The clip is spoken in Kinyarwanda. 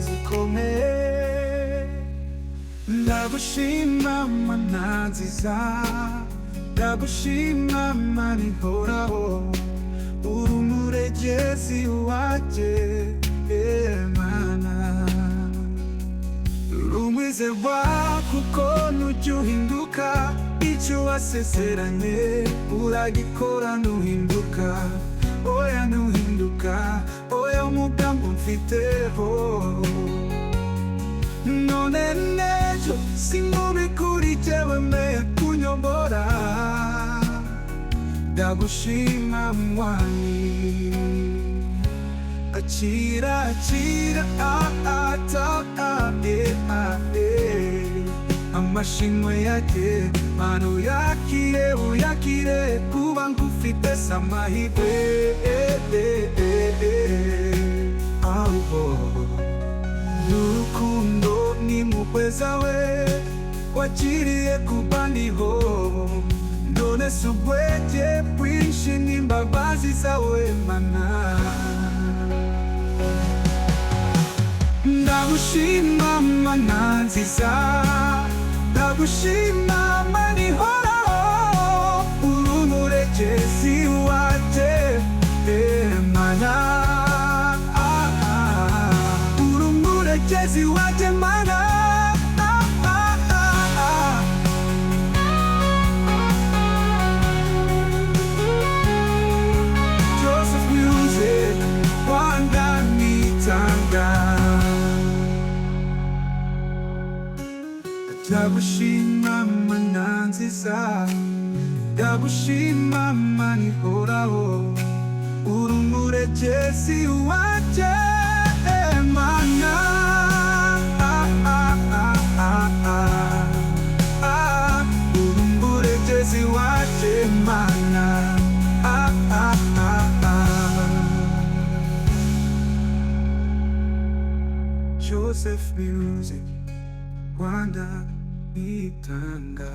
zikomeye. Ndagushima Mana nziza, ndagushima Mana ihoraho, uri umurengezi wanje Mana. Uri umwizerwa kuko ntujya uhinduka, icyo wasezeranye uragikora ntuhinduka. Oya ntuhinduka, oya umugambi umfiteho. None n'ejo singume kuri jyewe, wemeye kunyobora. Ndagushima mwami, akira amashimwe yake Mana, uyakire kuba ngufite samahirwe. N'urukundo n'impuhwe zawe wagiriye kuba ndiho, none si ubwenge bwinshi n'imbabazi zawe Mana. Ndagushima Mana nziza, ndagushima Mana ihoraho, uri umurengezi wanje Mana. Uri umurengezi wanje Mana. Joseph Music, Rwanda nitanga. Ndagushima Mana nziza, ndagushima Mana ihoraho, uri umurengezi wanje Mana. Uri umurengezi wanje Mana. Joseph Music, Rwanda nitanga.